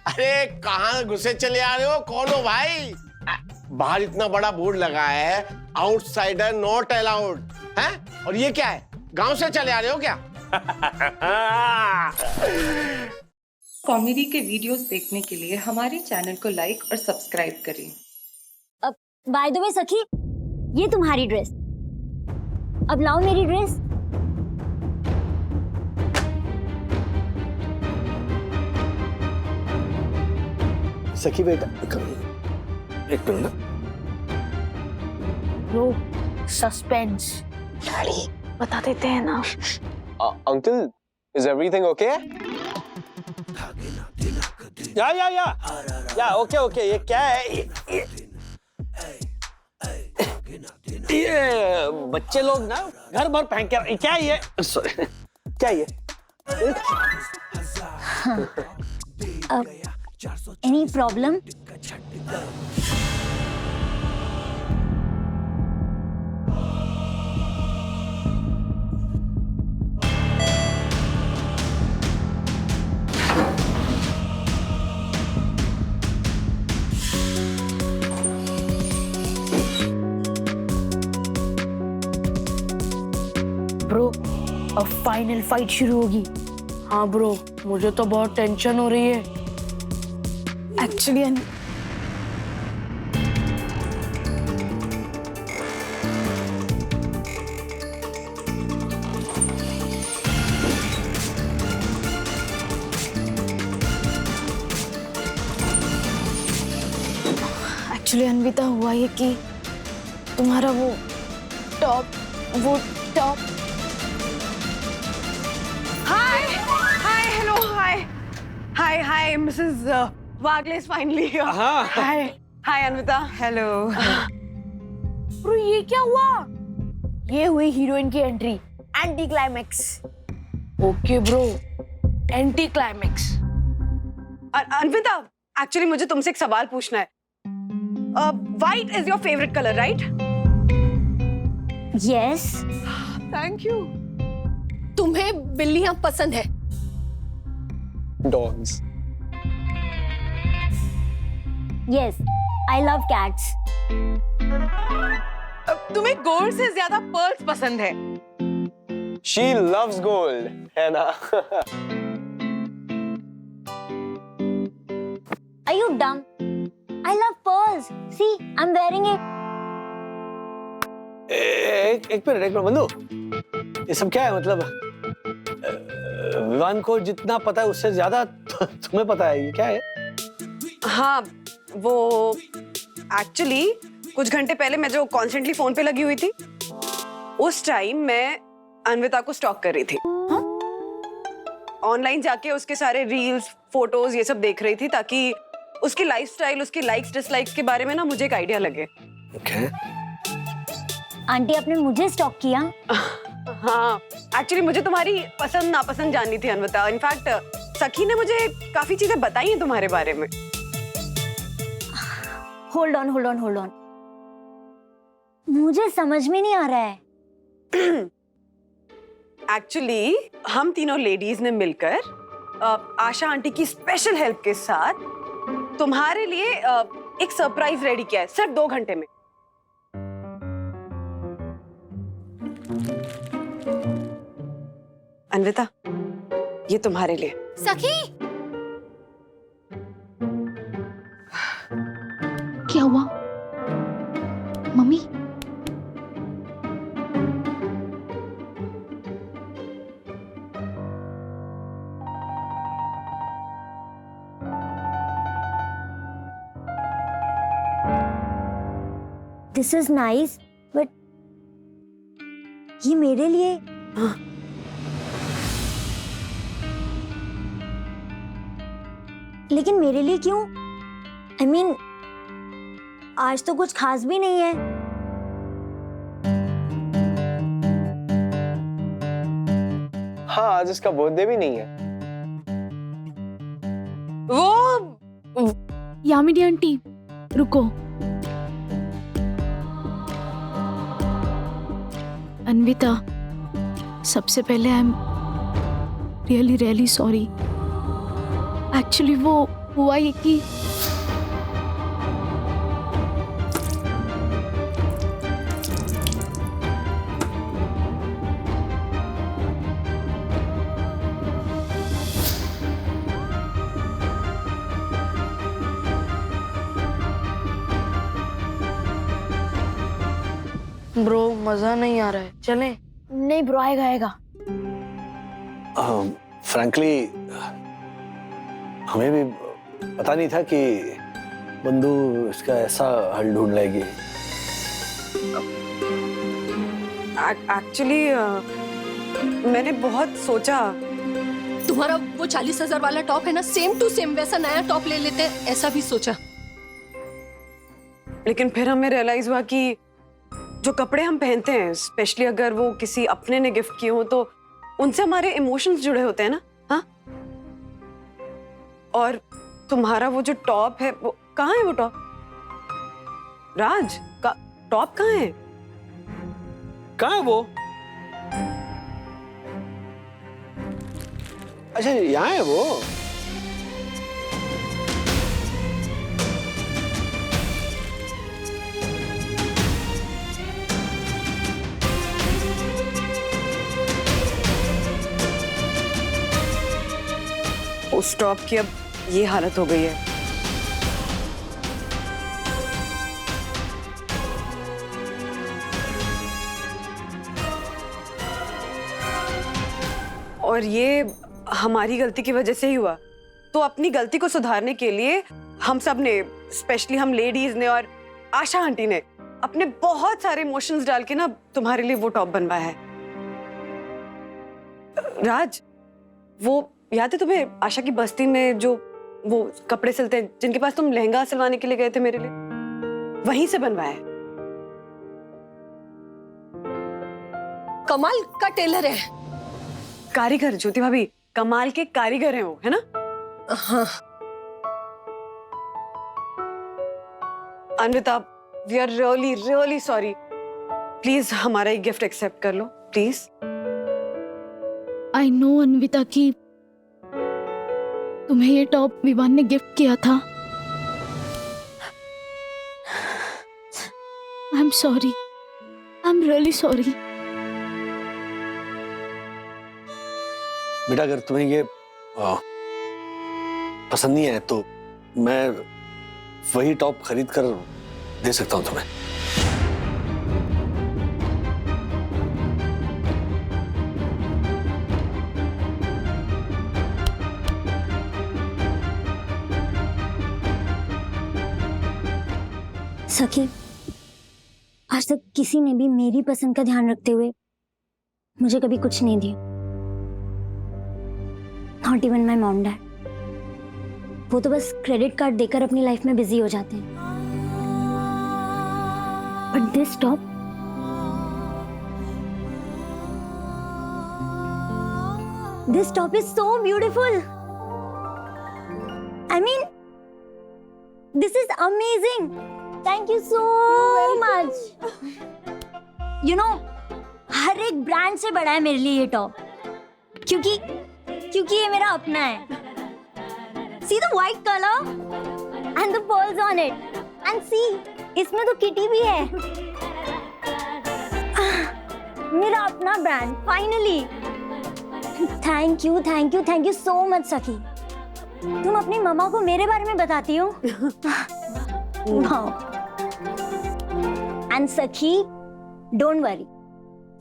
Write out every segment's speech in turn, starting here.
अरे कहाँ घुसे चले आ रहे हो? कौन हो भाई? बाहर इतना बड़ा बोर्ड लगा है, आउटसाइडर नॉट अलाउड है। और ये क्या है? गांव से चले आ रहे हो क्या? कॉमेडी के वीडियोस देखने के लिए हमारे चैनल को लाइक और सब्सक्राइब करें। अब बाय द वे सखी, ये तुम्हारी ड्रेस। अब लाओ मेरी ड्रेस। सखी बेटा एक मिनट। Bro, suspense. डैडी बता देते हैं ना। Uncle, is everything okay? या ओके। ये क्या है? ये बच्चे लोग ना घर भर पहन के, क्या है ये? सॉरी, क्या है ये? Any problem? ब्रो, अब फाइनल फाइट शुरू होगी। हाँ ब्रो, मुझे तो बहुत टेंशन हो रही है। एक्चुअली अन्विता, हुआ ये कि तुम्हारा वो top Hi, Mrs. Wagle is finally here. Hi, Anvita. Hello. Bro, ये क्या हुआ? ये हुई हीरोइन की entry, anti climax. Okay, bro. Anti climax. Anvita, actually मुझे तुमसे एक सवाल पूछना है। White is your favorite color, right? Yes. Thank you. तुम्हें बिल्लियां पसंद है? Dogs. Yes. I love cats. तुम्हें गोल्ड से ज्यादा पर्ल्स पसंद है। She loves gold, है ना? Are you dumb? I love pearls. See, I'm wearing it. एक मिनट बंधु, ये सब क्या है? मतलब विवान को जितना पता है उससे ज्यादा तुम्हें पता है, ये क्या है? हाँ, वो एक्चुअली कुछ घंटे पहले मैं जो कॉन्स्टेंटली फोन पे लगी हुई थी, उस टाइम मैं अन्विता को स्टॉक कर रही थी। ऑनलाइन जाके उसके सारे रील्स, फोटोज ये सब देख रही थी, ताकि उसकी लाइफस्टाइल, उसकी लाइक्स डिसलाइक्स के बारे में ना मुझे एक आइडिया लगे। Okay. आंटी, आपने मुझे स्टॉक किया? हाँ, एक्चुअली मुझे तुम्हारी पसंद नापसंद जाननी थी अन्विता। इनफैक्ट सखी ने मुझे काफी चीजें बताई हैं तुम्हारे बारे में। Hold on. मुझे समझ में नहीं आ रहा है। एक्चुअली हम तीनों लेडीज ने मिलकर आशा आंटी की स्पेशल हेल्प के साथ तुम्हारे लिए एक सरप्राइज रेडी किया है, सिर्फ 2 घंटे में। अन्विता, ये तुम्हारे लिए। सखी, क्या हुआ? Mummy? This is nice, but ये मेरे लिए। हाँ। लेकिन मेरे लिए क्यों? I mean, आज तो कुछ खास भी नहीं है। हाँ, आज इसका बर्थडे भी नहीं है। वो यामिनी आंटी रुको। अन्विता, सबसे पहले आई am really really sorry. Actually वो हुआ ये कि ब्रो मजा नहीं आ रहा है, चले? नहीं ब्रो, आएगा आएगा। फ्रैंकली हमें भी पता नहीं था कि बंधु इसका ऐसा हल ढूंढ लेगी। एक्चुअली मैंने बहुत सोचा। तुम्हारा वो 40,000 वाला टॉप है ना, सेम टू सेम वैसा नया टॉप ले लेते हैं, ऐसा भी सोचा। लेकिन फिर हमें रियलाइज हुआ कि जो कपड़े हम पहनते हैं, स्पेशली अगर वो किसी अपने ने गिफ्ट किए हो, तो उनसे हमारे इमोशंस जुड़े होते हैं ना। हाँ, और तुम्हारा वो जो टॉप है, वो कहाँ है? वो टॉप राज का टॉप कहाँ है? कहाँ है वो? अच्छा, यहाँ है वो। उस टॉप की अब ये हालत हो गई है। और ये हमारी गलती की वजह से ही हुआ। तो अपनी गलती को सुधारने के लिए हम सब ने, स्पेशली हम लेडीज ने और आशा आंटी ने, अपने बहुत सारे इमोशंस डाल के ना तुम्हारे लिए वो टॉप बनवाया है। राज, वो याद है तुम्हें आशा की बस्ती में जो वो कपड़े सिलते हैं, जिनके पास तुम लहंगा सिलवाने के लिए गए थे मेरे लिए, वहीं से बनवाया है। कमाल का टेलर है। कारीगर, ज्योति भाभी कमाल के कारीगर हैं वो, है ना? हाँ। Anvita, we are really really sorry. Please हमारा एक गिफ्ट एक्सेप्ट कर लो, प्लीज। आई नो अन्विता की तुम्हें ये टॉप विवान ने गिफ्ट किया था। I am sorry, I am really sorry. बेटा, अगर तुम्हें ये पसंद नहीं है तो मैं वही टॉप खरीद कर दे सकता हूँ तुम्हें। सखी, आज तक किसी ने भी मेरी पसंद का ध्यान रखते हुए मुझे कभी कुछ नहीं दिया। Not even my mom dad. वो तो बस क्रेडिट कार्ड देकर अपनी लाइफ में बिजी हो जाते हैं। But this top, this top is so beautiful. I mean, this is amazing. Thank you so much. You know, हर एक ब्रांड से बड़ा है मेरे लिए ये टॉप, क्योंकि ये मेरा अपना है। See the white color and the pearls on it, and see, इसमें तो किटी भी है। मेरा अपना brand, finally. Thank you so much सखी। तुम अपनी मम्मा को मेरे बारे में बताती हो। वाओ। एंड सखी, डोंट वरी,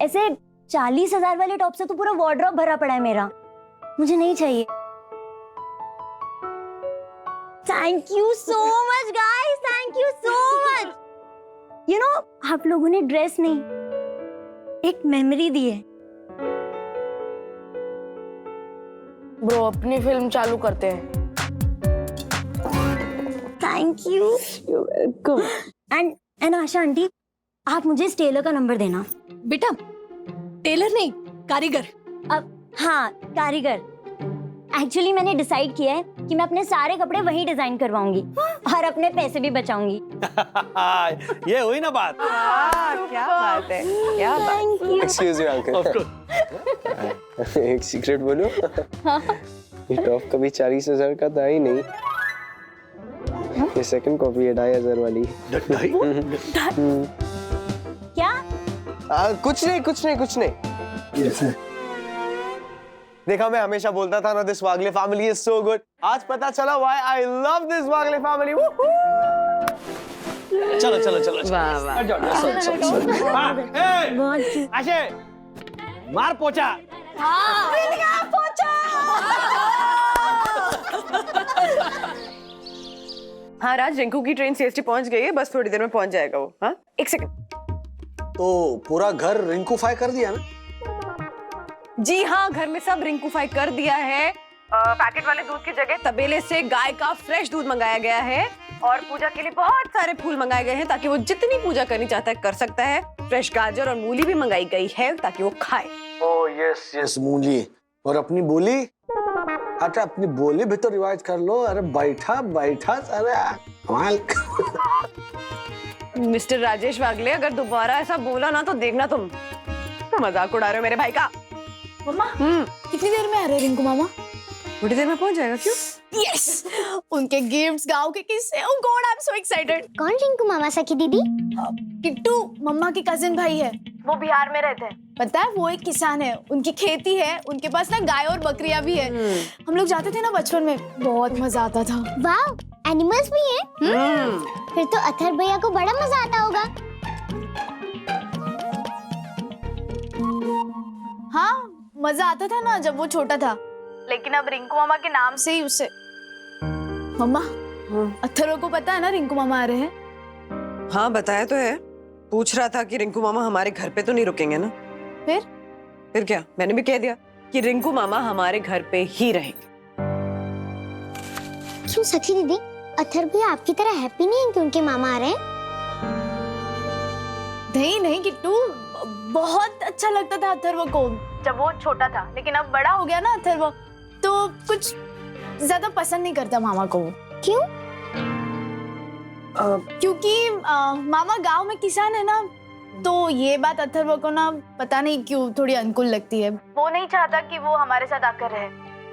ऐसे 40,000 वाले टॉप से तो पूरा वार्डरोब भरा पड़ा है मेरा। मुझे नहीं चाहिए। Thank you so much guys, thank you so much. You no, आप लोगों ने ड्रेस नहीं, एक मेमोरी दी है। ब्रो, अपनी फिल्म चालू करते हैं। Thank you. Welcome. And Asha aunty, आप मुझे इस टेलर का नंबर देना। बेटा, टेलर नहीं, कारीगर। अब हाँ, कारीगर। एक्चुअली मैंने डिसाइड किया है कि मैं अपने सारे कपड़े वहीं डिजाइन करवाऊंगी और अपने पैसे भी बचाऊंगी। ये हुई ना बात। क्या बात है, क्या बात। Thank you. Excuse me uncle, एक सीक्रेट बोलूं? ये टॉप कभी 40,000 का था ही नहीं। ये सेकंड कॉपी है 2,500 वाली। क्या? कुछ नहीं। देखा, मैं हमेशा बोलता था ना, this Wagle family is so good. आज पता चला why I love this Wagle family. चलो। वाह वाह। आशे, मार पोचा। हाँ राज, रिंकू की ट्रेन सीएसटी पहुंच गई है, बस थोड़ी देर में पहुंच जाएगा वो। हाँ, एक सेकंड। तो पूरा घर रिंकूफाई कर दिया ना? जी हाँ, घर में सब रिंकूफाई कर दिया है। पैकेट वाले दूध की जगह तबेले से गाय का फ्रेश दूध मंगाया गया है और पूजा के लिए बहुत सारे फूल मंगाए गए हैं ताकि वो जितनी पूजा करनी चाहता है कर सकता है। फ्रेश गाजर और मूली भी मंगाई गई है ताकि वो खाए। ओह यस मूली। और अपनी बोली? अच्छा, अपनी बोली भी तो रिवाइज कर लो। अरे बैठा अरे कमाल। मिस्टर राजेश वागले, अगर दोबारा ऐसा बोला ना तो देखना तुम मजाक उड़ा रहे हो मेरे भाई का। मम्मा, कितनी देर में आ रहे रिंकू मामा? थोड़ी देर में पहुंच जाएगा। क्यों? यस, उनके गिफ्ट्स, गांव के किस्से। Oh god, I am so excited. कौन रिंकू मामा सखी दीदी? किट्टू मम्मा के कजिन भाई है, वो बिहार में रहते हैं। पता है, वो एक किसान है, उनकी खेती है, उनके पास ना गाय और बकरियां भी है। हम लोग जाते थे ना बचपन में, बहुत मजा आता था। वाह, एनिमल्स भी हैं? फिर तो अथर भैया को बड़ा मजा आता होगा। हाँ, मजा आता था ना जब वो छोटा था, लेकिन अब रिंकू मामा के नाम से ही उसे। मम्मा, अथर्व को पता है ना रिंकू मामा आ रहे हैं? हाँ बताया तो है। पूछ रहा था कि रिंकू मामा हमारे घर पे तो नहीं रुकेंगे ना? फिर क्या, मैंने भी कह दिया कि रिंकू मामा हमारे घर पे ही रहेंगे। क्यों सखी दीदी, अथर भैया आपकी तरह हैप्पी नहीं है कि उनके मामा आ रहे हैं? नहीं किट्टू, बहुत अच्छा लगता था अथर्व को जब वो छोटा था, लेकिन अब बड़ा हो गया ना अथर्व, तो कुछ ज्यादा पसंद नहीं करता मामा को। क्यों? क्योंकि मामा गांव में किसान है ना, तो ये बात अथर्व को ना पता नहीं क्यों थोड़ी अनुकूल लगती है। वो नहीं चाहता कि वो हमारे साथ आकर रहे,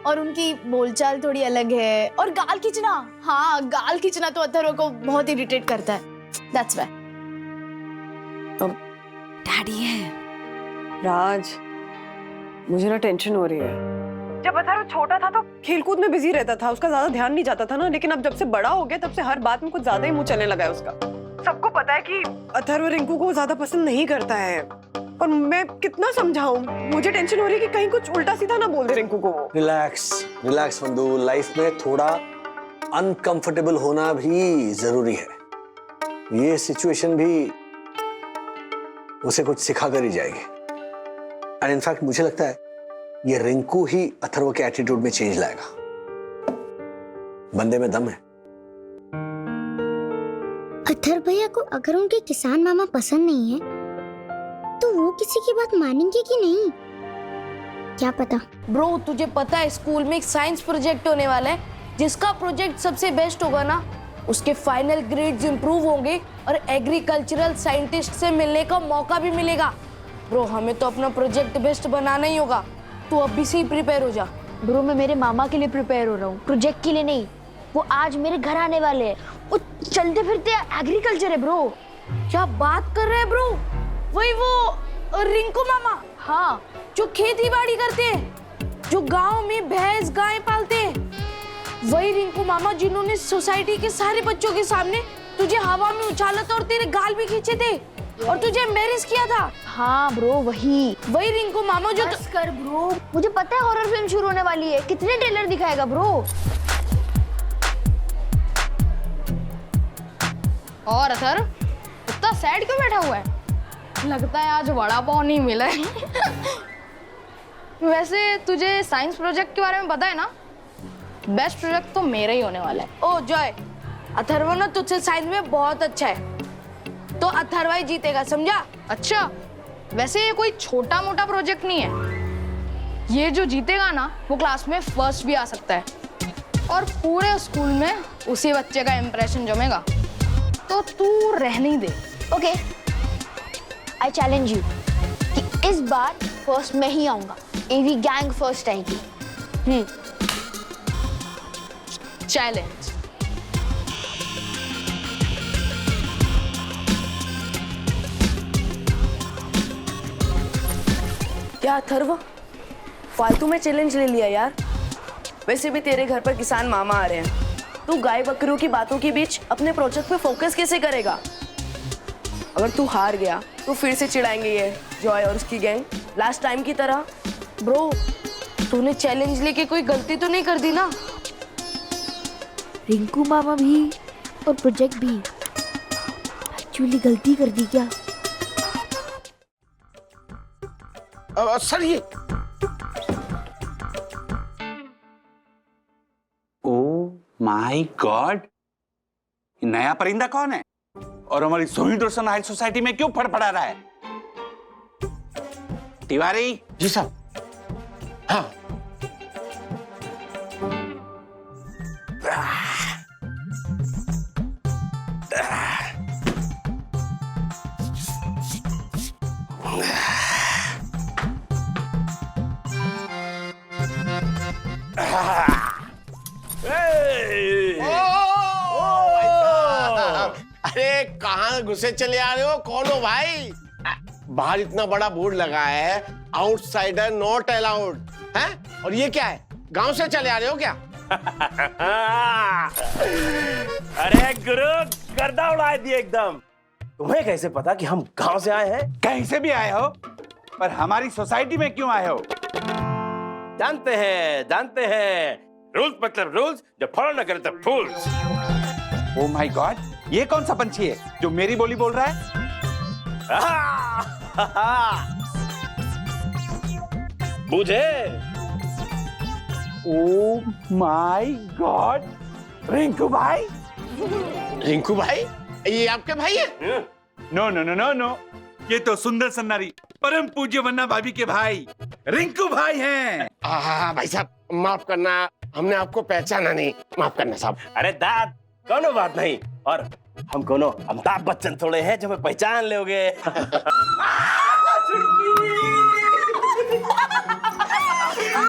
और उनकी बोलचाल थोड़ी अलग है। और गाल खींचना, हाँ गाल खींचना तो अथर्व को बहुत इरिटेट करता है। That's why। डैडी है राज, मुझे ना टेंशन हो रही है। जब अथर्व छोटा था तो खेलकूद में बिजी रहता था, उसका ज्यादा ध्यान नहीं जाता था ना, लेकिन अब जब से बड़ा हो गया तब से हर बात में कुछ ज्यादा ही मुंह चलने लगा है उसका। सबको पता है कि अथर्व रिंकू को ज्यादा पसंद नहीं करता है, और मैं कितना समझाऊं। मुझे टेंशन हो रही है कि कहीं कुछ उल्टा सीधा ना बोल दे रिंकू को वो। रिलैक्स बंधु, लाइफ में थोड़ा अनकंफर्टेबल होना भी जरूरी है। ये सिचुएशन भी उसे कुछ सिखा कर ही जाएगी। एंड इनफैक्ट मुझे लगता है ये रिंकू ही अथर्व के एटीट्यूड में चेंज लाएगा। बंदे में दम है। अथर भैया को अगर उनके किसान मामा पसंद नहीं है तो वो किसी की बात मानेंगे कि नहीं, क्या पता। ब्रो, तुझे पता है स्कूल में एक साइंस प्रोजेक्ट होने वाला है, जिसका प्रोजेक्ट सबसे बेस्ट होगा ना, उसके फाइनल ग्रेड्स इंप्रूव होंगे और एग्रीकल्चरल साइंटिस्ट से मिलने का मौका भी मिलेगा। ब्रो, हमें तो अपना प्रोजेक्ट बेस्ट बनाना ही होगा। तू अभी से ही प्रिपेयर हो जा। ब्रो, मैं मेरे मामा के लिए प्रिपेयर हो रहा हूँ, प्रोजेक्ट के लिए नहीं। वो आज मेरे घर आने वाले हैं। वो चलते फिरते एग्रीकल्चर है ब्रो। क्या बात कर रहे हैं ब्रो? वही वो रिंकू मामा? हाँ, जो खेती बाड़ी करते हैं, जो गांव में भैंस गाय पालते हैं। वही रिंकू मामा जिन्होंने सोसाइटी के सारे बच्चों के सामने तुझे हवा में उछाला था और तेरे गाल भी खींचे थे और तुझे एम्बैरेस किया था। हाँ ब्रो, वही रिंकू मामा जो बस कर ब्रो, मुझे पता है हॉरर फिल्म शुरू होने वाली है। कितने ट्रेलर दिखाएगा ब्रो? और अथर इतना सैड क्यों बैठा हुआ है? लगता है आज वड़ा पाव नहीं मिला है। वैसे तुझे साइंस प्रोजेक्ट के बारे में पता है ना? बेस्ट प्रोजेक्ट तो मेरा ही होने वाला है। ओ जॉय, अथर्व ना तुझसे साइंस में बहुत अच्छा है, तो अथर्व ही जीतेगा, समझा? अच्छा, वैसे ये कोई छोटा मोटा प्रोजेक्ट नहीं है। ये जो जीतेगा ना वो क्लास में फर्स्ट भी आ सकता है और पूरे स्कूल में उसी बच्चे का इंप्रेशन जमेगा। तो तू रहने ही दे। ओके, आई चैलेंज यू कि इस बार फर्स्ट मैं ही आऊंगा। एवी गैंग फर्स्ट आएगी। चैलेंज। क्या अथर्व, फालतू में चैलेंज ले लिया यार। वैसे भी तेरे घर पर किसान मामा आ रहे हैं, तू गाय बकरियों की बातों के बीच अपने प्रोजेक्ट पे फोकस कैसे करेगा? अगर तू हार गया तो फिर से चिढ़ाएंगे ये जॉय और उसकी गैंग, लास्ट टाइम की तरह। ब्रो, तूने चैलेंज लेके कोई गलती तो नहीं कर दी ना? रिंकू मामा भी और प्रोजेक्ट भी एक्चुअली गलती कर दी क्या? सर ये माय गॉड, नया परिंदा कौन है और हमारी सोहित रोशन हाई सोसाइटी में क्यों फड़फड़ा रहा है? तिवारी जी साहब। हाँ अरे कहाँ घुसे चले आ रहे हो? कौन हो भाई? बाहर इतना बड़ा बोर्ड लगा है, आउटसाइडर नॉट अलाउड है। और ये क्या है? गांव से चले आ रहे हो क्या? अरे गुरु, गर्दा उड़ा दिए एकदम। तुम्हें कैसे पता कि हम गांव से आए हैं? कहीं से भी आए हो, पर हमारी सोसाइटी में क्यों आए हो? जानते हैं, रूल्स मतलब रूल्स, जो फॉलो न करे तो फूल्स। ओ माय गॉड, ये कौन सा पंछी है जो मेरी बोली बोल रहा है? बूझे? ओ माय गॉड, रिंकू भाई। रिंकू भाई? ये आपके भाई है? No no no no no, ये तो सुंदर सन्नारी परम पूज्य वन्ना भाभी के भाई रिंकू भाई हैं। हाँ भाई साहब, माफ करना, हमने आपको पहचाना नहीं, माफ करना साहब। अरे दाद, कोनो बात नहीं। और हम कोनो अमिताभ बच्चन थोड़े हैं जो हमें पहचान लोगे।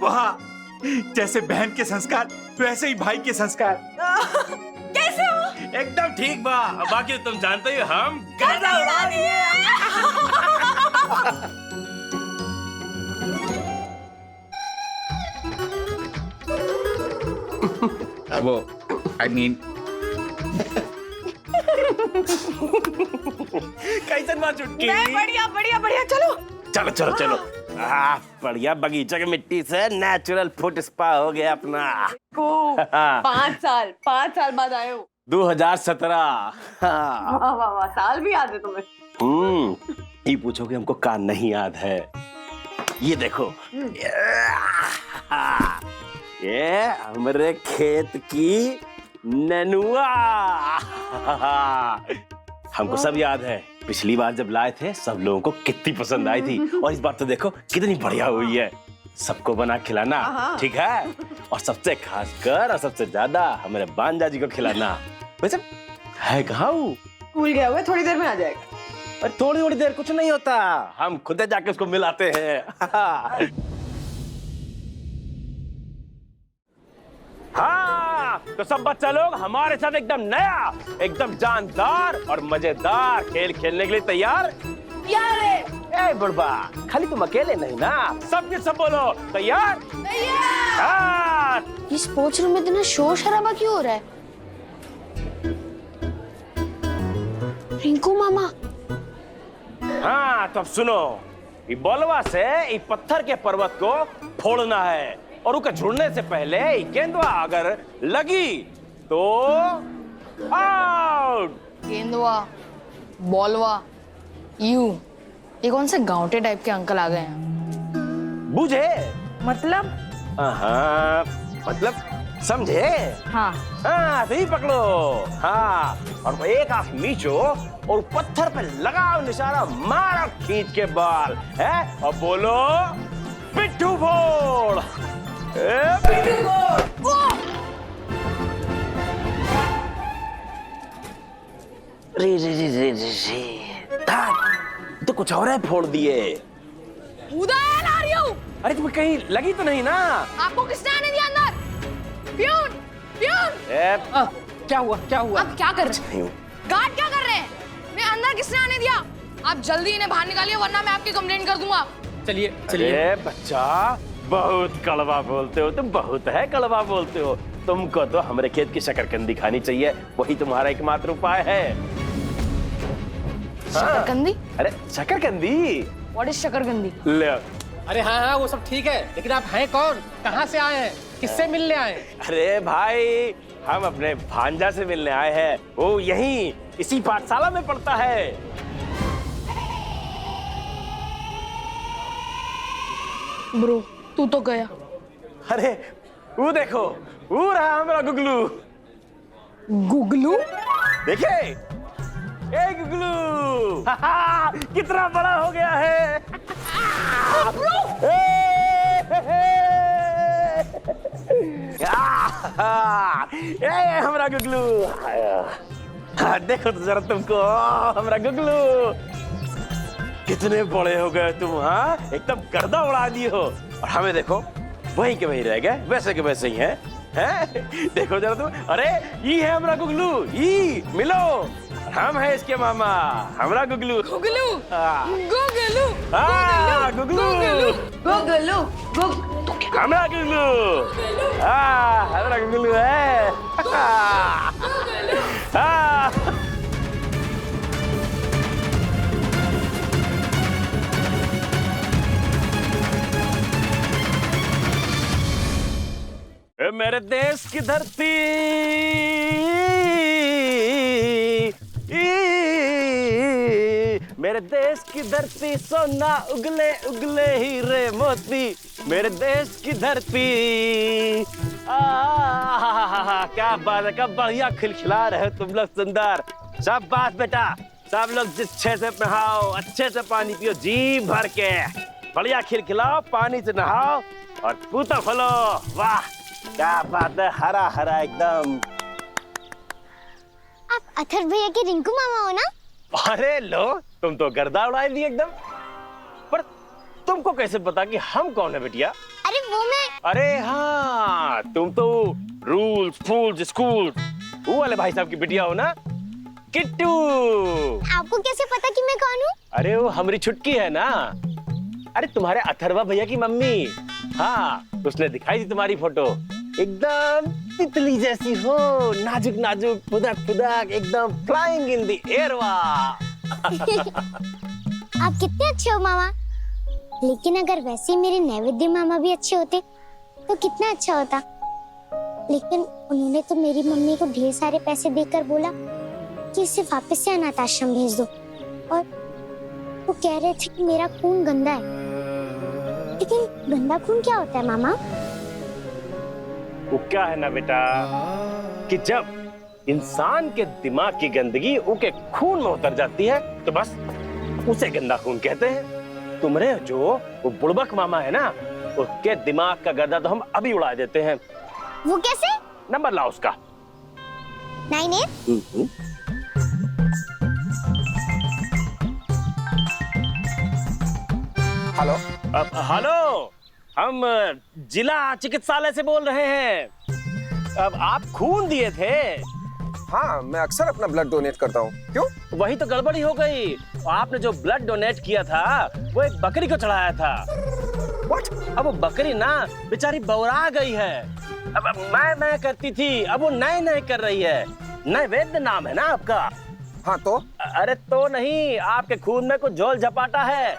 वाह, जैसे बहन के संस्कार वैसे ही भाई के संस्कार। कैसे हो? एकदम ठीक बा। बाकी तुम जानते हो हम गर्दा उड़ा दिए। वो आई मीन कैसन बात चुटकी? बढ़िया बढ़िया बढ़िया, चलो चलो चलो चलो। बढ़िया, बगीचा की मिट्टी से नेचुरल फुट स्पा हो गया अपना। को 5 साल बाद आए हो। 2017। वाह वाह वाह, साल भी याद है तुम्हें? ये पूछोगे हमको का नहीं याद है। ये देखो, ये हमारे खेत की ननुआ। हमको सब याद है, पिछली बार जब लाए थे सब लोगों को कितनी पसंद आई थी, और इस बार तो देखो कितनी बढ़िया हुई है। सबको बना खिलाना, ठीक है? और सबसे खासकर और सबसे ज्यादा हमारे बांजा जी को खिलाना। वैसे है कहाँ वो? स्कूल गया हुआ है, थोड़ी देर में आ जाएगा। और थोड़ी देर कुछ नहीं होता, हम खुद जाके उसको मिलाते हैं। हाँ, तो सब बच्चा लोग हमारे साथ एकदम नया, एकदम जानदार और मजेदार खेल खेलने के लिए तैयार? ए बुढ़बा, खाली तुम अकेले नहीं ना, सबके सब बोलो तैयार? हाँ। ये स्पोर्ट्स रूम में इतना शोर शराबा क्यों हो रहा है? रिंकू मामा। हाँ, तो अब सुनो, ये बॉलवा से ये पत्थर के पर्वत को फोड़ना है, और उसके जुड़ने से पहले ये गेंदवा अगर लगी तो आउट। गेंदवा, बॉलवा, ये कौन से गांवटे टाइप के अंकल आ गए हैं? बुझे? मतलब? हाँ, मतलब समझे? हाँ हाँ, तो ही पकड़ो। हाँ, और एक आंख नीचो और पत्थर पे लगाओ निशाना, मारो खींच के बॉल है, और बोलो पिट्ठू फोड़। पिट्ठू फोड़। रे रे रे रे रे तो कुछ और है, फोड़ दिए। उधर आ रही हूँ। अरे तुम्हें कहीं लगी तो नहीं ना? आपको किसने आने दिया अंदर? Peon, peon. क्या हुआ, क्या हुआ? आप क्या कर रहे हैं? गार्ड क्या कर रहे हैं? मैं अंदर किसने आने दिया? आप जल्दी इन्हें बाहर निकालिए वरना मैं आपकी कंप्लेंट कर दूंगा। चलिए चलिए। अरे बच्चा, बहुत कड़वा बोलते हो तुम, बहुत है कड़वा बोलते हो। तुमको तो हमारे खेत की शकरकंदी खानी चाहिए, वही तुम्हारा एकमात्र उपाय है। शकरकंदी? अरे शकरकंदी? What is शकरकंदी? ले। अरे हाँ हाँ वो सब ठीक है, लेकिन आप हैं कौन, कहाँ से आए हैं, किससे मिलने आए? अरे भाई, हम अपने भांजा से मिलने आए हैं। वो यहीं इसी पाठशाला में पढ़ता है। ब्रो तू तो गया। अरे वो देखो, वो रहा हमारा गुगलू। गुगलू? देखे, ए गुगलू, कितना बड़ा हो गया है। ए हमारा गुगलू, देखो तो जरा तुमको, हमारा गुगलू कितने बड़े हो गए तुम। हाँ, एकदम गर्दा उड़ा दिए हो। और हमें देखो, वहीं के वहीं रह गए, वैसे के वैसे ही हैं। हैं? देखो जरा तुम। अरे ये है हमारा गुगलू, ये मिलो, हम है इसके मामा, हमारा गुगलू। गुगलू, गुगलू, गुगलू, गुगलू, हमारा गुगलू, हमारा गुगलू है। मेरे देश की धरती, मेरे देश की धरती, सोना उगले उगले हीरे मोती, मेरे देश की धरती। क्या बात है, क्या बढ़िया खिलखिला रहे हो तुम लोग, सुंदर। सब बात बेटा, सब लोग अच्छे से नहाओ, अच्छे से पानी पियो, जी भर के बढ़िया खिलखिलाओ, पानी से नहाओ और पूता फलो। वाह क्या बात है, हरा हरा एकदम। आप अथर्व भैया के रिंकू मामा हो ना? अरे लो, तुम तो गर्दा उड़ा दी एकदम। पर तुमको कैसे पता कि हम कौन है बेटिया? अरे वो मैं। अरे हाँ, तुम तो रूल्स फूल्स स्कूल वो वाले भाई साहब की बिटिया हो ना, किट्टू। आपको कैसे पता कि मैं कौन हूँ? अरे वो हमारी छुटकी है ना, अरे तुम्हारे अथर्वा भैया की मम्मी। हाँ, उसने दिखाई थी तुम्हारी फोटो, एकदम तितली जैसी हो, नाजुक नाजुक, फुदक फुदक, एकदम फ्लाइंग इन द एयर। आप कितने अच्छे हो मामा। लेकिन अगर वैसे मेरे नैवेद्य मामा भी अच्छे होते तो कितना अच्छा होता। लेकिन उन्होंने तो मेरी मम्मी को ढेर सारे पैसे देकर बोला कि इसे वापस से अनाथ आश्रम भेज दो, और वो कह रहे थे कि मेरा खून गंदा है। लेकिन गंदा खून क्या होता है मामा? वो क्या है ना बेटा, कि जब इंसान के दिमाग की गंदगी उसके खून में उतर जाती है तो बस उसे गंदा खून कहते हैं। तुम्हारे जो वो बुड़बक मामा है ना, उसके दिमाग का गर्दा तो हम अभी उड़ा देते हैं। वो कैसे? नंबर ला उसका। 98। हेलो। हेलो, हम जिला चिकित्सालय से बोल रहे हैं। अब आप खून दिए थे। हाँ, मैं अक्सर अपना ब्लड डोनेट करता हूँ। क्यों? वही तो गड़बड़ी हो गई। आपने जो ब्लड डोनेट किया था वो एक बकरी को चढ़ाया था। What? अब वो बकरी ना बेचारी बौरा गई है। अब मैं करती थी, अब वो नए कर रही है। नैवेद्य नाम है ना आपका? हाँ तो? अरे तो नहीं, आपके खून में कुछ झोल झपाटा है।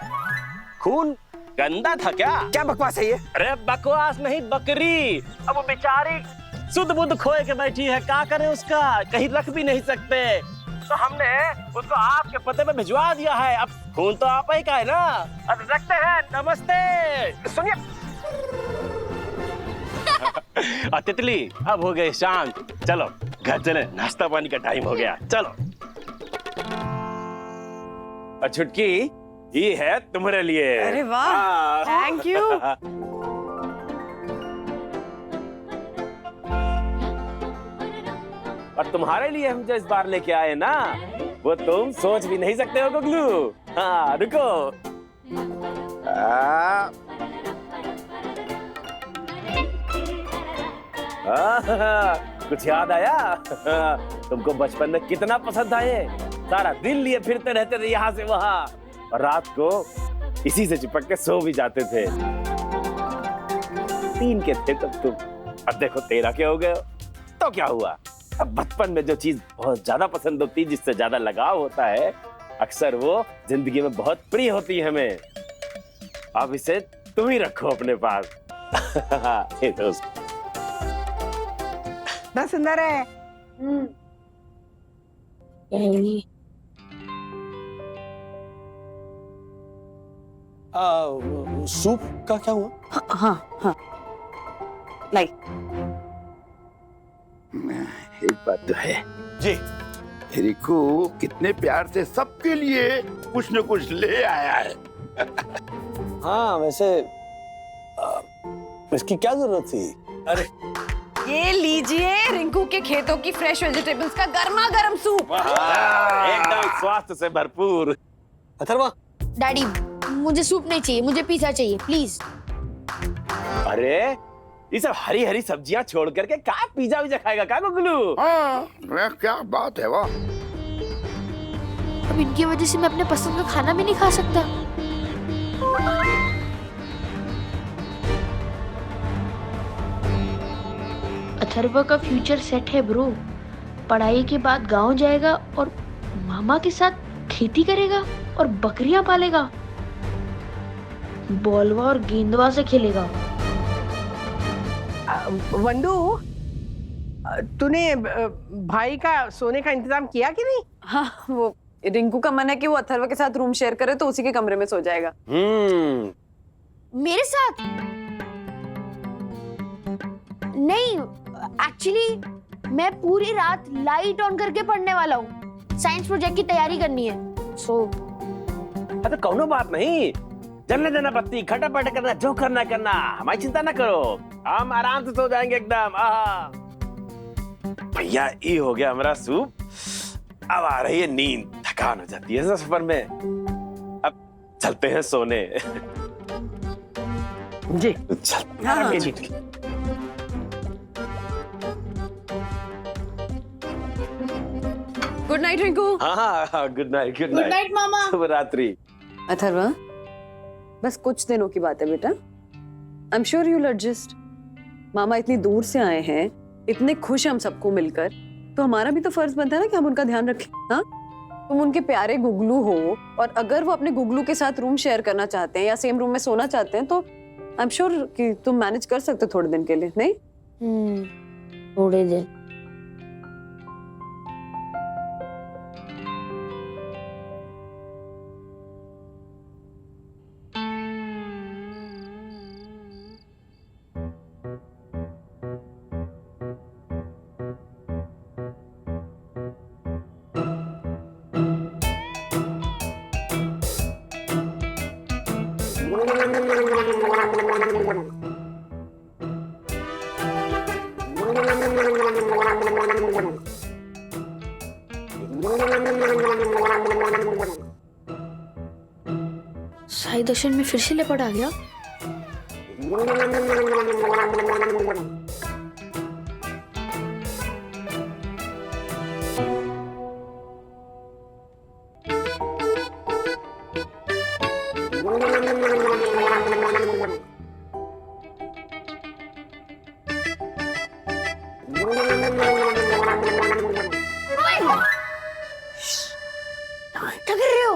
खून गंदा था क्या? क्या बकवास है ये? अरे बकवास नहीं, बकरी। अब वो बेचारी शुद्ध बुद्ध खोए के बैठी है, क्या करें उसका, कहीं रख भी नहीं सकते, तो हमने उसको आपके पते पे भिजवा दिया है। अब खून तो आप ही का है ना। अब रखते हैं, नमस्ते। सुनिए तितली, अब हो गए शांत, चलो घर चले, नाश्ता पानी का टाइम हो गया, चलो। छुटकी, ये है तुम्हारे लिए। अरे वाह, थैंक यू। और तुम्हारे लिए हम जो इस बार लेके आए ना, वो तुम सोच भी नहीं सकते हो गुगलू। हाँ रुको। कुछ याद आया? तुमको बचपन में कितना पसंद आए? सारा दिन लिए फिरते रहते थे यहाँ से वहाँ, और रात को इसी से चिपक के सो भी जाते थे। 3 के थे तब तुम, अब देखो 13 के हो गए। तो क्या हुआ? अब बचपन में जो चीज बहुत ज्यादा पसंद होती, जिससे ज्यादा लगाव होता है, अक्सर वो जिंदगी में बहुत प्रिय होती है हमें। अब इसे तुम ही रखो अपने पास। हे दोस्त, ना सुंदर है। सूप का क्या हुआ? हाँ हाँ, लाई। एक बात तो है जी, रिकू कितने प्यार से सबके लिए कुछ न कुछ ले आया है। हाँ वैसे इसकी क्या जरूरत थी? अरे ये लीजिए रिंकू के खेतों की फ्रेश वेजिटेबल्स का गर्मा गर्म सूप। एकदम स्वास्थ्य से भरपूर। अथर्वा, डैडी मुझे सूप नहीं चाहिए, मुझे पिज़्ज़ा चाहिए प्लीज। अरे ये सब हरी हरी सब्जियां छोड़ करके क्या पिज्जा विजा खाएगा क्या गुगलू? हाँ, क्या बात है वाह। अब इनकी वजह से मैं अपने पसंद का खाना भी नहीं खा सकता। अथर्व का फ्यूचर सेट है ब्रो। पढ़ाई के बाद गांव जाएगा और मामा के साथ खेती करेगा और बकरियां पालेगा, बॉलवा और गेंदवा से खेलेगा। वंदू, तूने भाई का सोने का इंतजाम किया कि नहीं? हाँ, वो रिंकू का मन है कि वो अथर्व के साथ रूम शेयर करे तो उसी के कमरे में सो जाएगा। मेरे साथ नहीं, एक्चुअली मैं पूरी रात लाइट ऑन करके पढ़ने वाला हूँ। साइंस प्रोजेक्ट की तैयारी करनी है। सो अरे कौनो बात नहीं, जलने देना बत्ती, खटापट करना, जो करना करना, हमारी चिंता ना करो, हम आराम से सो जाएंगे एकदम। भैया ये हो गया हमारा सूप, अब आ रही है नींद, थकान हो जाती है सफर में, अब चलते हैं सोने। जी चल। हाँ। Good night Rinku. हाँ गुड नाइट। गुड नाइट मामा। शुभ रात्रि। अथर्व, बस कुछ दिनों की बात है बेटा। I am sure you will adjust. मामा इतनी दूर से आए हैं, इतने खुश हम सबको मिलकर, तो हमारा भी तो फर्ज बनता है ना कि हम उनका ध्यान रखें। हाँ, तुम उनके प्यारे गुगलू हो, और अगर वो अपने गुगलू के साथ रूम शेयर करना चाहते हैं या सेम रूम में सोना चाहते हैं, तो आई एम श्योर कि तुम मैनेज कर सकते हो थोड़े दिन के लिए, नहीं? थोड़े दिन। शायद दर्शन में फिर से लेपर्ड आ गया। क्या कर रहे हो?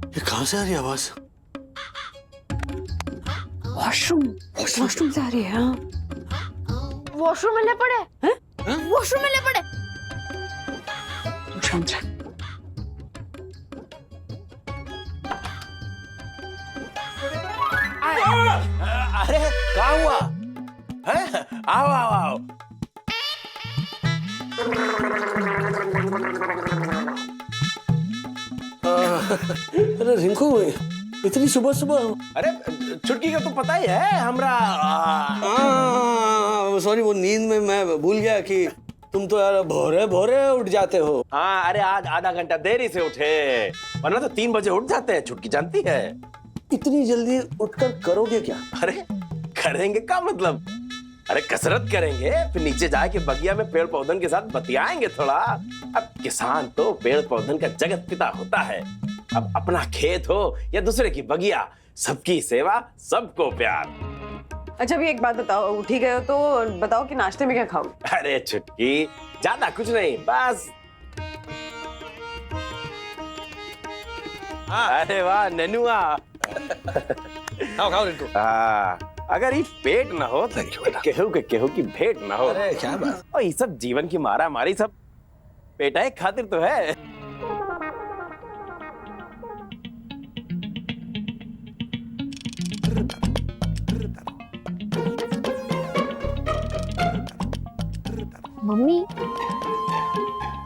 ये कहाँ से आ रही है आवाज? वॉशरूम से आ रही है। हाँ, वॉशरूम में लेपर्ड है? वॉशरूम में लेपर्ड है? अरे क्या हुआ है? आओ आओ आओ। अरे रिंकू, इतनी सुबह सुबह? अरे छुटकी का तो पता ही है हमरा। सॉरी, वो नींद में मैं भूल गया कि तुम तो यार भोरे भोरे उठ जाते हो। हाँ, अरे आज आधा घंटा देरी से उठे, वरना तो 3 बजे उठ जाते हैं, छुटकी जानती है। इतनी जल्दी उठकर करोगे क्या? अरे करेंगे क्या मतलब? अरे कसरत करेंगे, फिर नीचे जाके बगिया में पेड़ पौधन के साथ बतियाएंगे थोड़ा। अब किसान तो पेड़ पौधन का जगत पिता होता है। अब अपना खेत हो या दूसरे की बगिया, सबकी सेवा सबको प्यार। अच्छा, अभी एक बात बताओ, उठी गए हो तो बताओ कि नाश्ते में क्या खाओगे? अरे छुटकी, ज्यादा कुछ नहीं, बस। अरे वाह ननुआ। खाओ खाओ रिंकू। अगर ये पेट ना हो तो केहू की भेंट ना हो। अरे क्या बात। और ये सब जीवन की मारा मारी सब पेटा के खातिर तो है। मम्मी,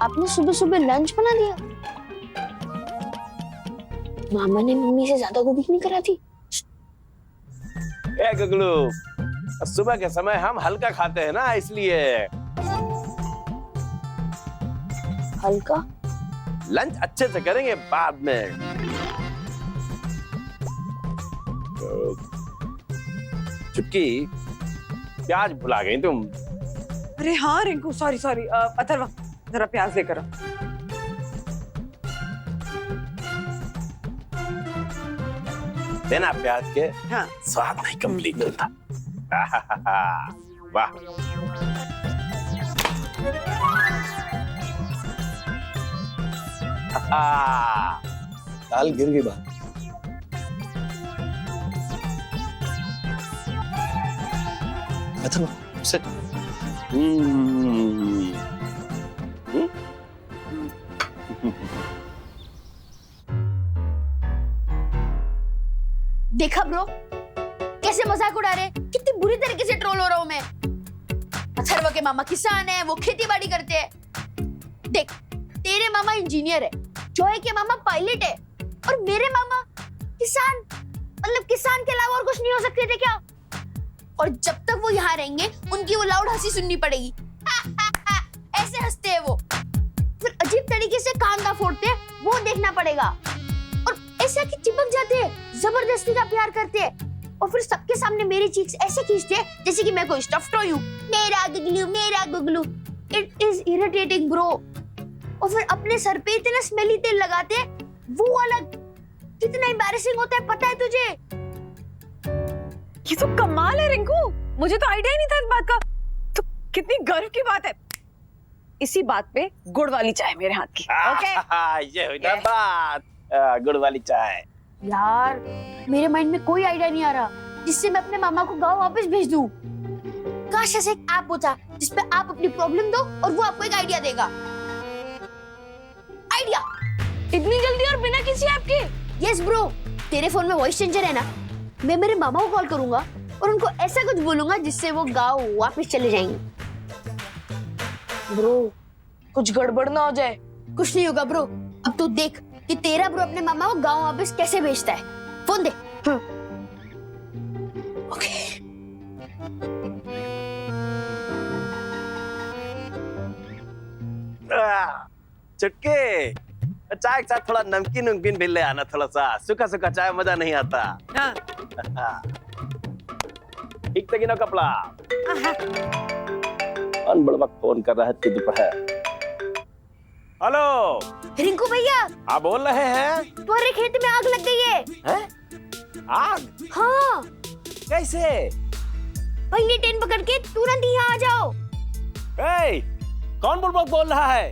आपने सुबह सुबह लंच बना दिया? मामा ने मम्मी से ज्यादा कुकिंग नहीं करा थी? ए गगलू, सुबह के समय हम हल्का खाते हैं ना, इसलिए। हल्का? लंच अच्छे से करेंगे बाद में। चुटकी, प्याज भुला गई तुम। अरे हाँ रिंकू, सॉरी सॉरी। अथर्वा, जरा प्याज लेकर आओ। बिना प्याज के हाँ। स्वाद नहीं कंप्लीट होता। वाह। दाल गिर गई बात। अथर्वा, सिट। देखा ब्रो, कैसे मजाक उड़ा रहे, कितनी बुरी तरीके से ट्रोल हो रहा हूं मैं। अथर्व के मामा किसान है, वो खेती बाड़ी करते हैं। देख, तेरे मामा इंजीनियर है, जॉय के मामा पायलट है, और मेरे मामा किसान, मतलब किसान के अलावा और कुछ नहीं हो सकते थे क्या? और जब तक वो यहाँ रहेंगे, उनकी वो लाउड हंसी सुननी पड़ेगी। ऐसे हंसते हैं वो, फिर अजीब तरीके से कांदा फोड़ते हैं, वो देखना पड़ेगा। और ऐसे कि चिपक जाते हैं, जबरदस्ती का प्यार करते हैं, और फिर सबके सामने मेरी चीक्स ऐसे खींचते हैं जैसे कि मैं कोई स्टफ्ड टॉय हूं। मेरा गुगलू, मेरा गुगलू। It is irritating bro. और फिर अपने सर पे इतना स्मेली तेल लगाते हैं, वो अलग कितना एम्बैरेसिंग होता है, पता है तुझे? ये तो कमाल है रिंकू, मुझे तो आइडिया ही नहीं था इस बात का। तो कितनी गर्व की बात है। इसी बात पे गुड़ वाली चाय मेरे हाथ की। ओके? ये हुई ना बात, गुड़ वाली चाय। यार, मेरे माइंड में कोई आइडिया नहीं आ रहा जिससे मैं अपने मामा को गांव वापस भेज दूं। काश ऐसे एक ऐप होता जिसपे आप अपनी प्रॉब्लम दो और वो आपको एक आइडिया देगा। आइडिया इतनी जल्दी और बिना किसी ऐप के? यस ब्रो, तेरे फोन में वॉइस चेंजर है ना? मैं मेरे मामा को कॉल करूंगा और उनको ऐसा कुछ बोलूंगा जिससे वो गांव वापस चले जाएंगे। ब्रो, कुछ गड़बड़ ना हो जाए। कुछ नहीं होगा ब्रो, अब तू देख कि तेरा ब्रो अपने मामा को गांव वापस कैसे भेजता है। फोन दे। ओके। चुटके, चाय के साथ थोड़ा नमकीन नमकीन भी ले आना, थोड़ा सा। सूखा सूखा चाय मजा नहीं आता। ठीक तक ना कपड़ा। बड़बक फोन कर रहा है दोपहर। हेलो रिंकू भैया। आप बोल रहे हैं? तुम्हारे खेत में आग लग गई है। हैं? आग? हाँ। कैसे? पहली ट्रेन पकड़ के तुरंत यहाँ आ जाओ। ए, कौन बुड़बक बोल रहा है?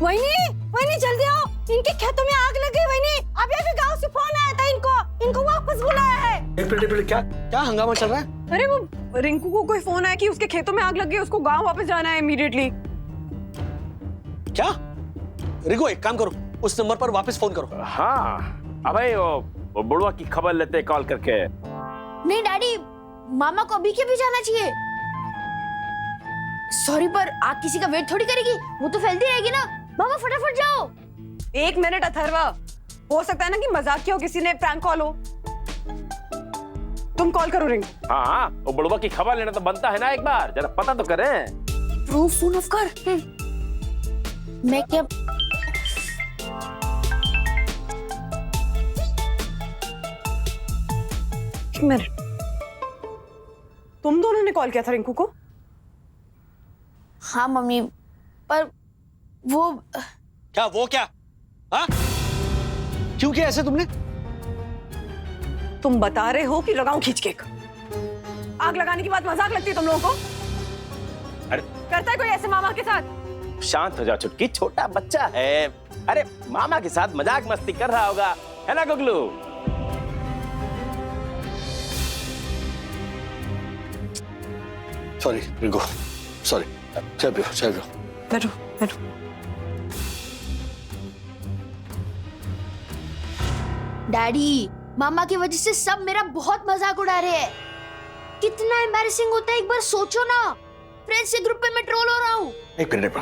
वहीनी जल्दी आओ, इनके खेतों में आग लग गई। वहीनी, अभी अभी गांव से फोन आया था, इनको वापस बुलाया है। एक मिनट, क्या हंगामा चल रहा है? अरे वो रिंकू को कोई फोन आया कि उसके खेतों में आग लग गई, उसको गांव वापस जाना है इमीडिएटली। क्या? रिंकू, एक काम करो, उस नंबर पर वापस फोन करो। हाँ, अबे वो बुड़बक की खबर लेते कॉल करके। नहीं डैडी, मामा को अभी के भी जाना चाहिए। सॉरी पर आग किसी का वेट थोड़ी करेगी, वो तो फैलती रहेगी ना। मामा फटाफट जाओ। 1 मिनट अथर्वा, हो सकता है ना कि मजाक किया हो, किसी ने प्रैंक कॉल हो। तुम कॉल करो रिंकू। हाँ, वो बुढ़वा की खबर लेना तो बनता है ना, एक बार जरा पता तो करें। प्रूफ फोन ऑफ कर। मैं क्या एक मिनट, तुम दोनों ने कॉल किया था रिंकू को? हाँ मम्मी, पर वो क्या वो क्या? हाँ? क्यों किया ऐसे तुमने? तुम बता रहे हो कि लगाऊं खींच केक? आग लगाने की बात मजाक लगती है तुम लोगों को? अरे करता है कोई ऐसे मामा के साथ? शांत हो जाओ छुटकी, छोटा बच्चा है। अरे मामा के साथ मजाक मस्ती कर रहा होगा, है ना गुगलू? Sorry Rinku, sorry. चाय पियो, चाय पियो। बैठो बैठो। डैडी, मामा की वजह से सब मेरा बहुत मजाक उड़ा रहे हैं। कितना एम्बैरेसिंग होता है, एक बार सोचो ना। फ्रेंड्स के ग्रुप पे मैं ट्रोल हो रहा हूँ। एक मिनट,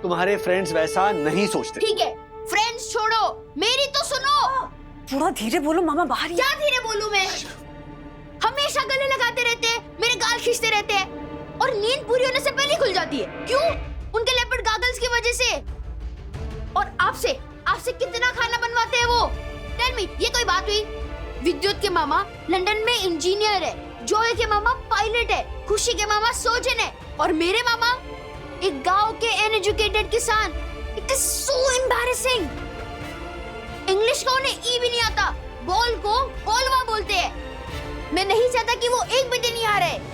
तुम्हारे फ्रेंड्स वैसा नहीं सोचते। ठीक है, फ्रेंड्स छोड़ो, मेरी तो सुनो। थोड़ा धीरे बोलो, मामा बाहर ही। क्या धीरे बोलूं मैं? हमेशा गले लगाते रहते हैं, मेरे गाल खींचते रहते हैं, और नींद पूरी होने से पहले खुल जाती है। क्यों? उनके लेपर्ड गॉगल्स की वजह से। और आपसे कितना खाना बनवाते हैं वो? टेल मी, ये कोई बात हुई? विद्युत के मामा लंदन में इंजीनियर है, जॉय के मामा पायलट है, खुशी के मामा सर्जन है, और मेरे मामा एक गांव के अनएजुकेटेड किसान। It is so embarrassing. English को उन्हें ई भी नहीं आता, बॉल को बॉलवा बोलते हैं। मैं नहीं चाहता कि वो एक भी दिन नहीं आ रहे।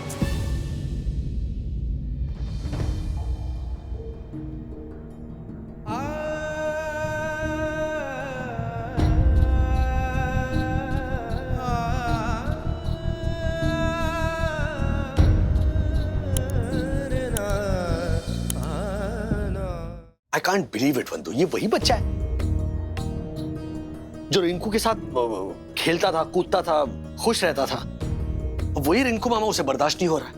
I can't believe it, वंदु, ये वही बच्चा है जो रिंकू के साथ खेलता था, कूदता था, खुश रहता था। वही रिंकू मामा उसे बर्दाश्त नहीं हो रहा है।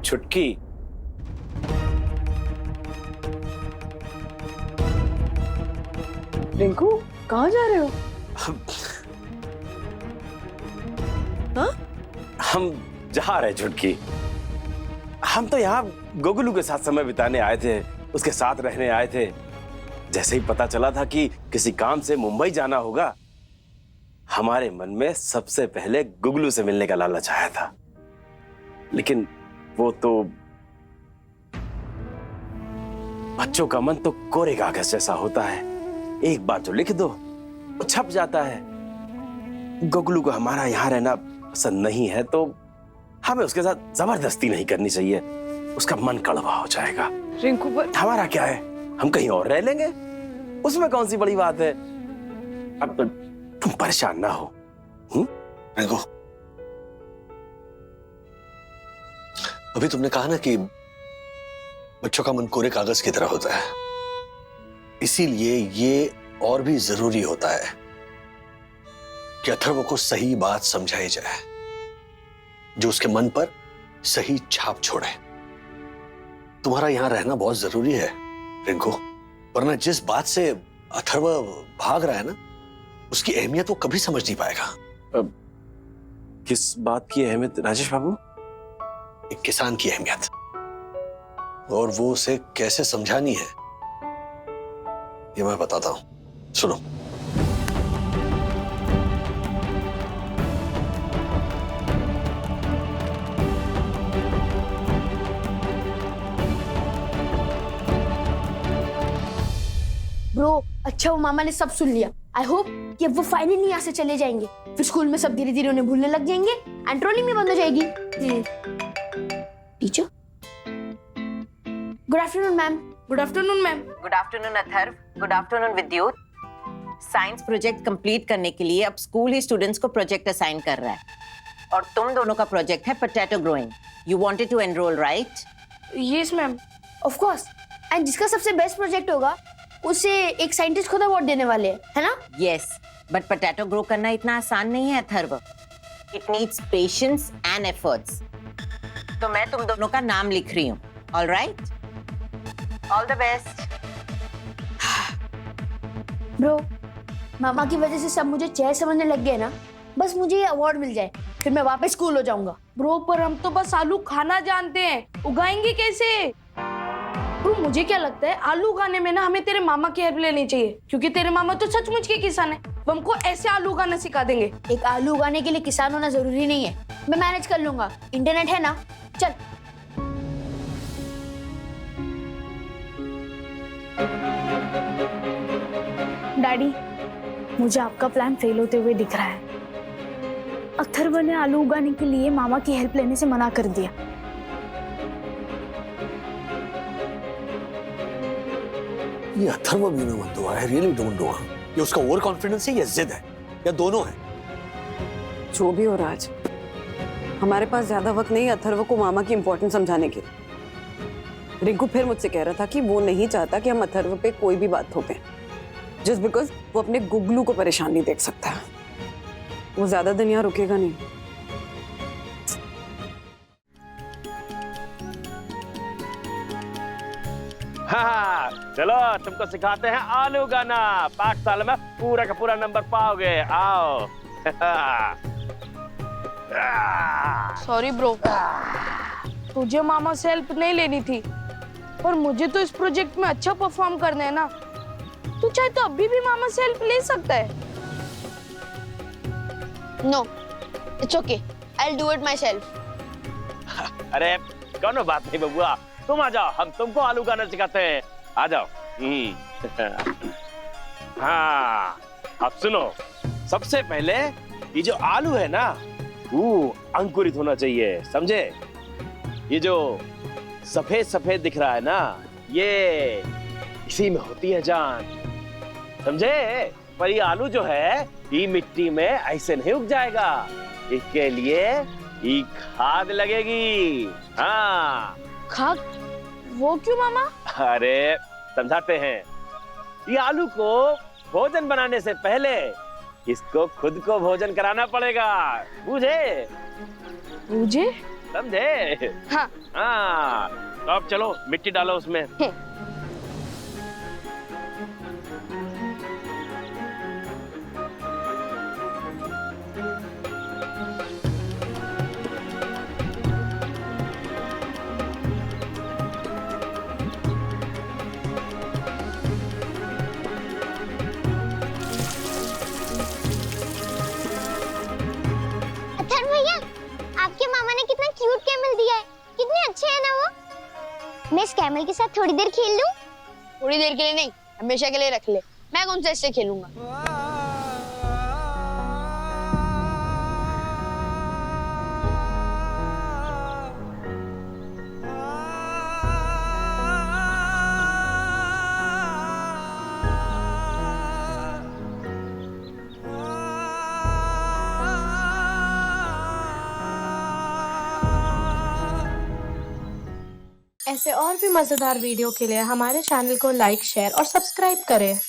छुटकी, रिंकू कहाँ जा रहे हो? हम जा रहे छुटकी। हम तो यहाँ गोगलू के साथ समय बिताने आए थे, उसके साथ रहने आए थे। जैसे ही पता चला था कि किसी काम से मुंबई जाना होगा, हमारे मन में सबसे पहले गुगलू से मिलने का लालच आया था। लेकिन वो तो बच्चों का मन तो कोरे कागज जैसा होता है, एक बार जो लिख दो वो छप जाता है। गुगलू को हमारा यहाँ रहना पसंद नहीं है, तो हमें उसके साथ जबरदस्ती नहीं करनी चाहिए, उसका मन कड़वा हो जाएगा। रिंकू पर हमारा क्या है, हम कहीं और रह लेंगे, उसमें कौन सी बड़ी बात है। अब तुम परेशान ना हो। रिंकू, अभी तुमने कहा ना कि बच्चों का मन कोरे कागज की तरह होता है, इसीलिए ये और भी जरूरी होता है कि अथर्व को सही बात समझाई जाए, जो उसके मन पर सही छाप छोड़े। तुम्हारा यहां रहना बहुत जरूरी है रिंकू, वरना जिस बात से अथर्व भाग रहा है ना, उसकी अहमियत वो कभी समझ नहीं पाएगा। किस बात की अहमियत राजेश बाबू? एक किसान की अहमियत, और वो उसे कैसे समझानी है ये मैं बताता हूं, सुनो। ब्रो, अच्छा वो मामा ने सब सुन लिया। आई होप कि अब वो फाइनली यहाँ से चले जाएंगे, फिर स्कूल में सब धीरे धीरे उन्हें भूलने लग जाएंगे एंड ट्रोलिंग भी बंद हो जाएगी। Teacher, good afternoon ma'am. Good afternoon ma'am. Good afternoon Atharv. Good afternoon Vidyut. Science project complete करने के लिए अब स्कूल ही स्टूडेंट्स को प्रोजेक्ट असाइन कर रहा है, और तुम दोनों का प्रोजेक्ट है potato growing. You wanted to enrol, right? Yes ma'am, of course. And जिसका सबसे बेस्ट प्रोजेक्ट होगा उसे एक साइंटिस्ट खुद अवार्ड देने वाले हैं, है ना? यस, बट पोटैटो ग्रो करना इतना आसान नहीं है Atharva. It needs patience and efforts. तो मैं तुम दोनों का नाम लिख रही हूँ. All right? All the best. Bro, मामा की वजह से सब मुझे चेयर समझने लग गए ना. बस मुझे ये अवार्ड मिल जाए, फिर मैं वापस स्कूल हो जाऊंगा. ब्रो, पर हम तो बस आलू खाना जानते हैं, उगाएंगे कैसे? ब्रो, मुझे क्या लगता है, आलू उगाने में ना हमें तेरे मामा की हेल्प लेनी चाहिए, क्योंकि तेरे मामा तो सचमुच के किसान है. वो हमको ऐसे आलू उगाना सिखा देंगे. एक आलू उगाने के लिए किसान होना जरूरी नहीं है, मैं मैनेज कर लूंगा. इंटरनेट है ना, चल. डैडी, मुझे आपका प्लान फेल होते हुए दिख रहा है. अथर्व ने आलू उगाने के लिए मामा की हेल्प लेने से मना कर दिया. ये अथर्व भी ना मत दो, आई रियली डोंट नो. ये उसका ओवर कॉन्फिडेंस है या जिद है या दोनों है? जो भी हो राज, हमारे पास ज्यादा वक्त नहीं अथर्व को मामा की इंपॉर्टेंस समझाने के. रिंकू फिर मुझसे कह रहा था कि वो नहीं चाहता कि हम अथर्व पे कोई भी बात थोपें, जस्ट बिकॉज वो अपने गुगलू को परेशान नहीं देख सकता. वो ज्यादा दिन यहाँ रुकेगा नहीं. हाँ, चलो तुमको सिखाते हैं आलू उगाना. पाठशाला में पूरा का पूरा नंबर पाओगे. आओ. सॉरी ब्रो, तुझे मामा से हेल्प नहीं लेनी थी, पर मुझे तो इस प्रोजेक्ट में अच्छा परफॉर्म करना है ना. तू चाहे तो अभी भी मामा से हेल्प ले सकता है. No, it's okay, I will do it myself. अरे कोनो बात नहीं बबुआ, तुम आ जाओ, हम तुमको आलू उगाना सिखाते हैं. आ जाओ. हाँ, अब सुनो, सबसे पहले ये जो आलू है ना, वो अंकुरित होना चाहिए, समझे? ये जो सफेद सफेद दिख रहा है ना, ये इसी में होती है जान, समझे? पर ये आलू जो है, ये मिट्टी में ऐसे नहीं उग जाएगा. इसके लिए ये खाद लगेगी. हाँ. खाद? वो क्यों मामा? अरे समझाते हैं. ये आलू को भोजन बनाने से पहले इसको खुद को भोजन कराना पड़ेगा, बुझे? मुझे? समझे? हाँ. हाँ, तो अब चलो मिट्टी डालो उसमें. आपके मामा ने कितना क्यूट कैमल दिया है, कितने अच्छे हैं ना वो. मैं इस कैमल के साथ थोड़ी देर खेल लूं? थोड़ी देर के लिए नहीं, हमेशा के लिए रख ले. मैं कौन सा इससे खेलूंगा? ऐसे और भी मजेदार वीडियो के लिए हमारे चैनल को लाइक, शेयर और सब्सक्राइब करें.